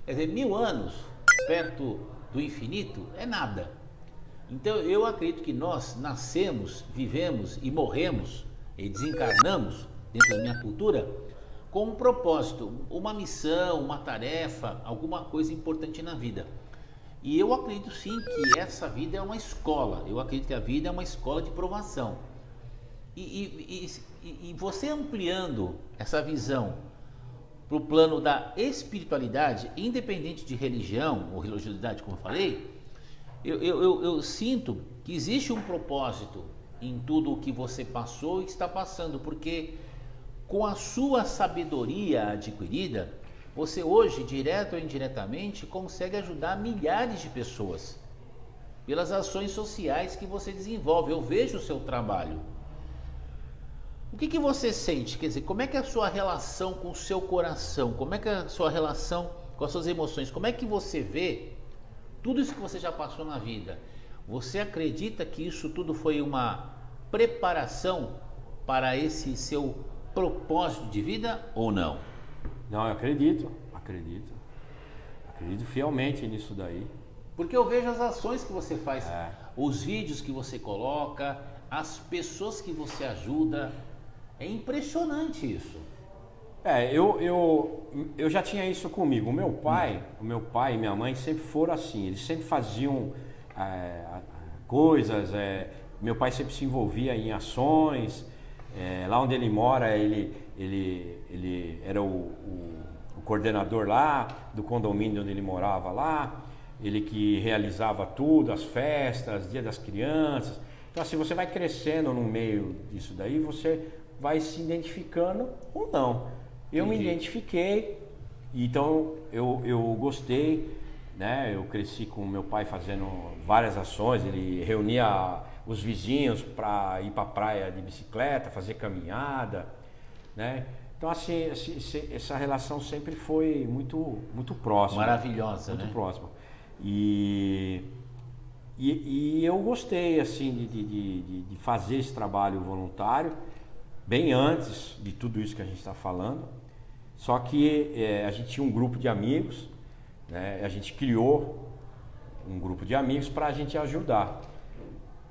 Quer dizer, 1000 anos perto do infinito é nada. Então eu acredito que nós nascemos, vivemos e morremos e desencarnamos dentro da minha cultura com um propósito, uma missão, uma tarefa, alguma coisa importante na vida. E eu acredito sim que essa vida é uma escola. Eu acredito que a vida é uma escola de provação. E você ampliando essa visão para o plano da espiritualidade, independente de religião ou religiosidade, como eu falei, eu sinto que existe um propósito em tudo o que você passou e está passando, porque com a sua sabedoria adquirida, você hoje, direto ou indiretamente, consegue ajudar milhares de pessoas pelas ações sociais que você desenvolve. Eu vejo o seu trabalho. O que você sente? Quer dizer, como é que é a sua relação com o seu coração? Como é que é a sua relação com as suas emoções? Como é que você vê tudo isso que você já passou na vida? Você acredita que isso tudo foi uma preparação para esse seu propósito de vida ou não? Não, eu acredito fielmente nisso daí. Porque eu vejo as ações que você faz, os vídeos que você coloca, as pessoas que você ajuda. É impressionante isso. Eu já tinha isso comigo. O meu pai e minha mãe sempre foram assim. Eles sempre faziam coisas. Meu pai sempre se envolvia em ações. Lá onde ele mora, ele era o coordenador lá do condomínio onde ele morava lá. Ele que realizava tudo, as festas, Dia das Crianças. Então assim, você vai crescendo no meio disso daí, você vai se identificando ou não. Eu me identifiquei, então eu gostei, né? Eu cresci com meu pai fazendo várias ações. Ele reunia os vizinhos para ir para a praia de bicicleta, fazer caminhada, né? Então assim, essa relação sempre foi muito próxima. Maravilhosa, muito né? próxima. E eu gostei assim de fazer esse trabalho voluntário bem antes de tudo isso que a gente está falando. Só que a gente tinha um grupo de amigos, né? A gente criou um grupo de amigos para a gente ajudar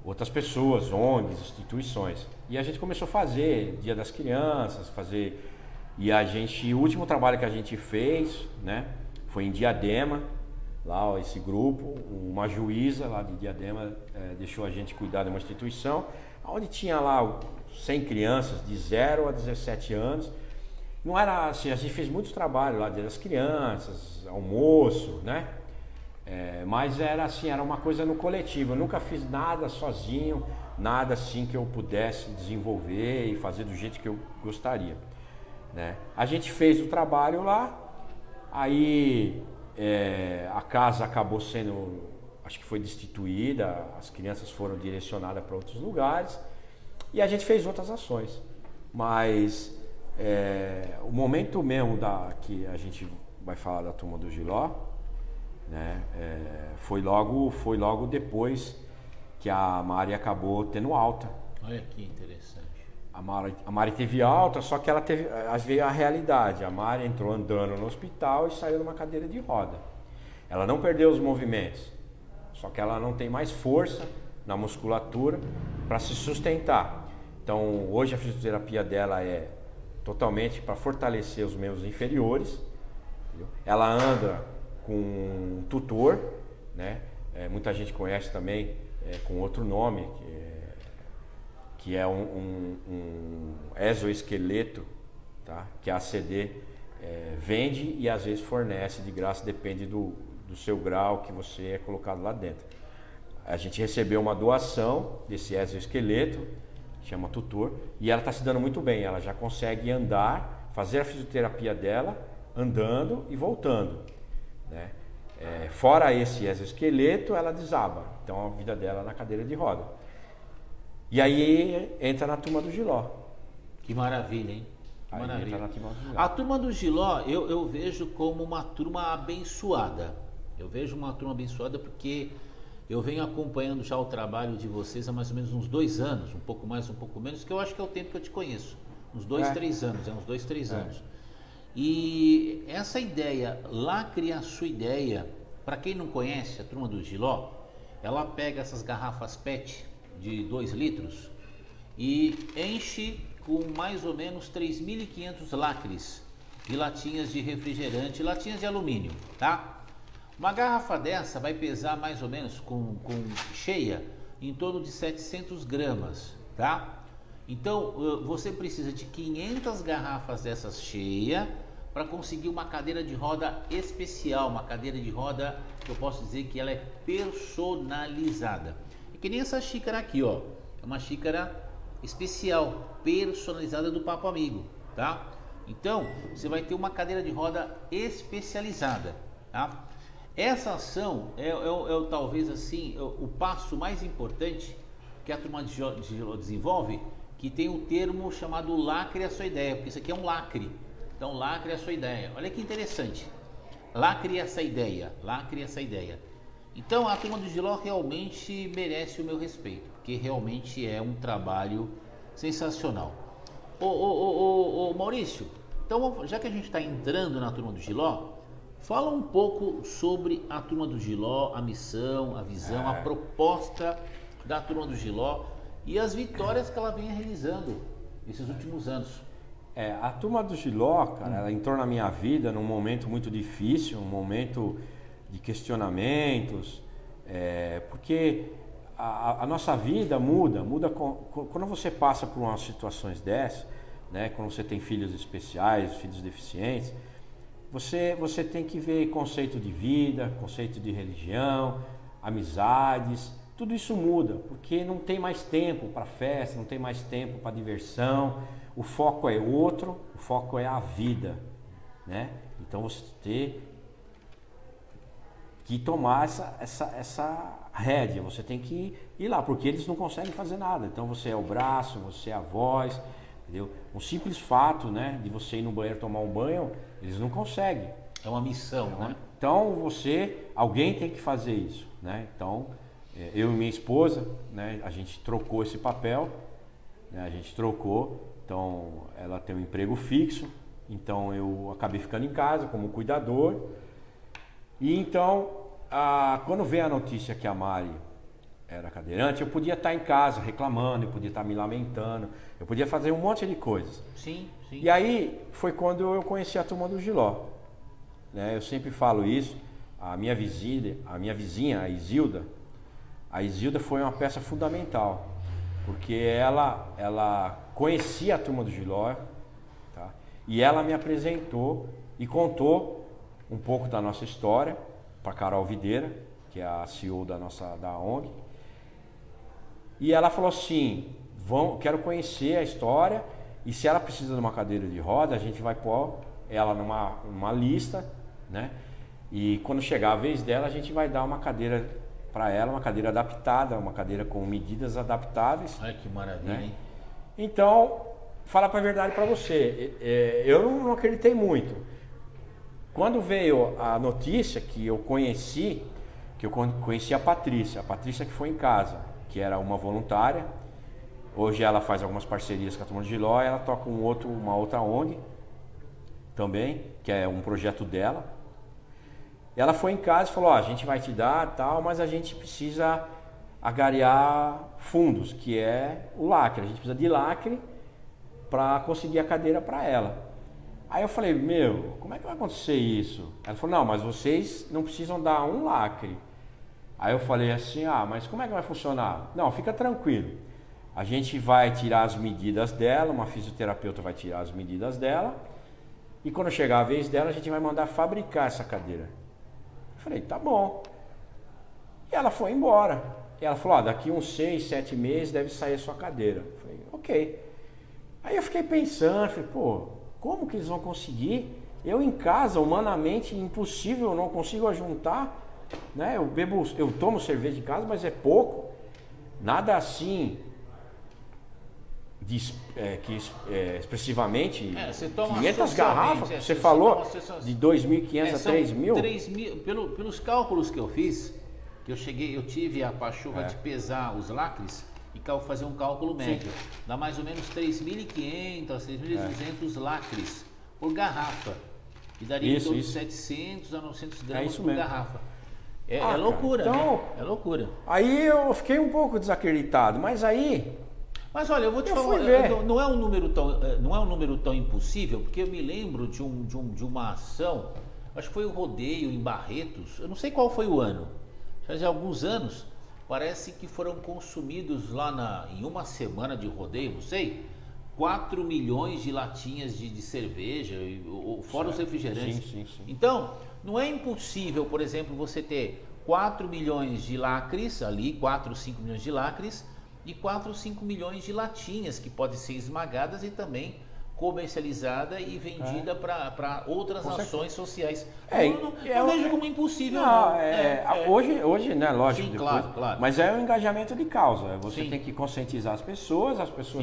outras pessoas, ONGs, instituições. E a gente começou a fazer Dia das Crianças, o último trabalho que a gente fez, né, foi em Diadema. Lá esse grupo, uma juíza lá de Diadema deixou a gente cuidar de uma instituição onde tinha lá 100 crianças de 0 a 17 anos. Não era assim, a gente fez muitos trabalhos lá, Dia das Crianças, almoço, né? Mas era assim, era uma coisa no coletivo. Eu nunca fiz nada sozinho, nada assim que eu pudesse desenvolver e fazer do jeito que eu gostaria, né? A gente fez o trabalho lá, aí a casa acabou sendo, acho que foi destituída, as crianças foram direcionadas para outros lugares e a gente fez outras ações. Mas o momento mesmo que a gente vai falar da turma do Giló, né, foi logo depois que a Mari acabou tendo alta. Olha que interessante. A Mari teve alta, só que ela veio a realidade. A Mari entrou andando no hospital e saiu numa cadeira de roda. Ela não perdeu os movimentos, só que ela não tem mais força na musculatura para se sustentar. Então hoje a fisioterapia dela é totalmente para fortalecer os membros inferiores. Entendeu? Ela anda com um tutor, né? Muita gente conhece também com outro nome, que é um exoesqueleto, tá? Que a ACD vende e às vezes fornece de graça, depende do seu grau que você é colocado lá dentro. A gente recebeu uma doação desse exoesqueleto, chama tutor, e ela está se dando muito bem. Ela já consegue andar, fazer a fisioterapia dela andando e voltando, né? Fora esse exoesqueleto, ela desaba. Então a vida dela é na cadeira de roda. E aí entra na turma do Giló. Que maravilha, hein? Que Aí maravilha. entra na turma do Giló. A turma do Giló eu vejo como uma turma abençoada. Eu vejo uma turma abençoada porque eu venho acompanhando já o trabalho de vocês há mais ou menos uns 2 anos, um pouco mais, um pouco menos, que eu acho que é o tempo que eu te conheço. Uns 2, 3 anos, uns 2, 3 anos. E essa ideia, Lacre a Sua Ideia, para quem não conhece a turma do Giló, ela pega essas garrafas PET de 2 litros e enche com mais ou menos 3.500 lacres de latinhas de refrigerante, latinhas de alumínio, tá? Uma garrafa dessa vai pesar mais ou menos com cheia em torno de 700 gramas, tá? Então você precisa de 500 garrafas dessas cheias para conseguir uma cadeira de roda especial, uma cadeira de roda que eu posso dizer que ela é personalizada. É que nem essa xícara aqui, ó, é uma xícara especial, personalizada do Papo Amigo, tá? Então você vai ter uma cadeira de roda especializada, tá? Essa ação é talvez assim o passo mais importante que a turma de Giló desenvolve, que tem um termo chamado Lacre a Sua Ideia, porque isso aqui é um lacre. Então, lacre a sua ideia. Olha que interessante. Lacre essa ideia. Lacre essa ideia. Então, a turma do Giló realmente merece o meu respeito, porque realmente é um trabalho sensacional. Ô Maurício, então, já que a gente está entrando na turma do Giló, fala um pouco sobre a turma do Giló, a missão, a visão, a proposta da turma do Giló e as vitórias que ela vem realizando esses últimos anos. A turma do Giló, cara, ela entrou na minha vida num momento muito difícil, um momento de questionamentos, porque a nossa vida muda quando você passa por umas situações dessas, né, quando você tem filhos especiais, filhos deficientes, você tem que ver conceito de vida, conceito de religião, amizades, tudo isso muda, porque não tem mais tempo para festa, não tem mais tempo para diversão. O foco é outro, o foco é a vida, né? Então você tem que tomar essa rédea, você tem que ir lá, porque eles não conseguem fazer nada. Então você é o braço, você é a voz, entendeu? Um simples fato, né, de você ir no banheiro tomar um banho, eles não conseguem. É uma missão, né? Então alguém tem que fazer isso, né? Então eu e minha esposa, né, a gente trocou esse papel, né, a gente trocou. Então, ela tem um emprego fixo, então eu acabei ficando em casa como cuidador. E então, quando veio a notícia que a Mari era cadeirante, eu podia estar em casa reclamando, eu podia estar me lamentando, eu podia fazer um monte de coisas. Sim. E aí foi quando eu conheci a turma do Giló. Né? Eu sempre falo isso, a minha vizinha, a Isilda foi uma peça fundamental, porque ela conhecia a turma do Giló, tá? E ela me apresentou e contou um pouco da nossa história para Carol Videira, que é a CEO da ONG. E ela falou assim, quero conhecer a história e se ela precisa de uma cadeira de roda, a gente vai pôr ela numa lista, né? E quando chegar a vez dela, a gente vai dar uma cadeira para ela, uma cadeira adaptada, uma cadeira com medidas adaptáveis. Olha que maravilha, né? Hein? Então, falar para a verdade para você, eu não acreditei muito. Quando veio a notícia que eu conheci a Patrícia que foi em casa, que era uma voluntária. Hoje ela faz algumas parcerias com a turma do Giló, ela toca uma outra ONG também, que é um projeto dela. Ela foi em casa e falou, a gente vai te dar tal, mas a gente precisa agariar fundos, que é o lacre. A gente precisa de lacre para conseguir a cadeira para ela. Aí eu falei, como é que vai acontecer isso? Ela falou, não, mas vocês não precisam dar um lacre. Aí eu falei assim, mas como é que vai funcionar? Não, fica tranquilo. A gente vai tirar as medidas dela, uma fisioterapeuta vai tirar as medidas dela, e quando chegar a vez dela, a gente vai mandar fabricar essa cadeira. Eu falei, tá bom. E ela foi embora. E ela falou, daqui uns 6, 7 meses deve sair a sua cadeira. Eu falei, ok. Aí eu fiquei pensando, falei, como que eles vão conseguir? Eu em casa, humanamente, impossível, eu não consigo ajuntar, né? Eu tomo cerveja em casa, mas é pouco. Nada assim expressivamente você toma 500 garrafas, você falou de 2.500 a 3.000? 3.000, pelos cálculos que eu fiz, que eu tive a pachorra de pesar os lacres e fazer um cálculo médio. Sim. Dá mais ou menos 3.500 a 3.200 lacres por garrafa. E daria em torno de 700 a 900 gramas por garrafa. É loucura, então, né? É loucura. Aí eu fiquei um pouco desacreditado, mas aí... Mas olha, eu vou te falar, não é um número tão impossível, porque eu me lembro de uma ação, acho que foi o rodeio em Barretos, eu não sei qual foi o ano, já há alguns anos, parece que foram consumidos lá em uma semana de rodeio, não sei, 4 milhões de latinhas de cerveja, fora os refrigerantes. Sim. Então, não é impossível, por exemplo, você ter 4 milhões de lacres ali, 4 ou 5 milhões de lacres, e 4 ou 5 milhões de latinhas que podem ser esmagadas e também comercializada e vendida para outras ações sociais. Eu não vejo como impossível. Hoje, né, lógico. Sim, depois, claro. Mas é um engajamento de causa. Você Sim. tem que conscientizar as pessoas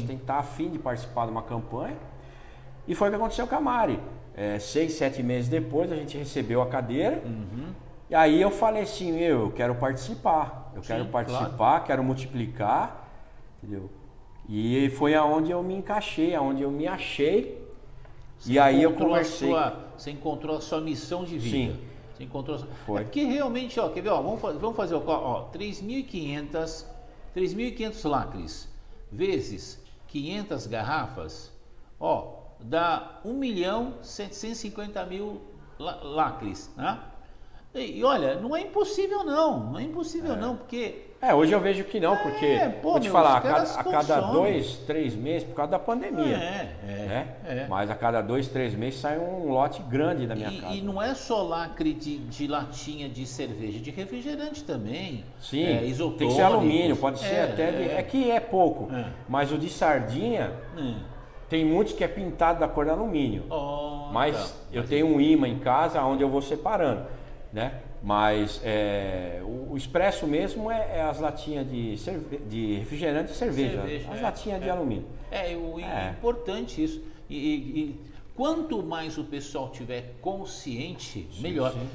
têm que estar a fim de participar de uma campanha. E foi o que aconteceu com a Mari. 6, 7 meses depois a gente recebeu a cadeira. E aí eu falei assim, eu quero participar. Quero multiplicar. Entendeu? E foi aonde eu me encaixei, aonde eu me achei. E aí eu conversei. Você encontrou a sua missão de vida. Sim. Você encontrou. Foi. É porque realmente, quer ver? Vamos fazer 3.500 lacres vezes 500 garrafas, dá 1.750.000 lacres, né? E olha, não é impossível não, porque... hoje eu vejo que não, porque, vou te falar, a cada 2, 3 meses, por causa da pandemia, mas a cada 2, 3 meses sai um lote grande da minha casa. E não é só lacre de latinha de cerveja, de refrigerante também. Sim, tem que ser alumínio, pode ser até... que é pouco, mas o de sardinha... Tem muitos que é pintado da cor de alumínio, mas eu tenho um imã em casa onde eu vou separando. Né? Mas o expresso mesmo é as latinhas de refrigerante e cerveja, as latinhas de alumínio. É importante isso. E quanto mais o pessoal tiver consciente, melhor. Sim.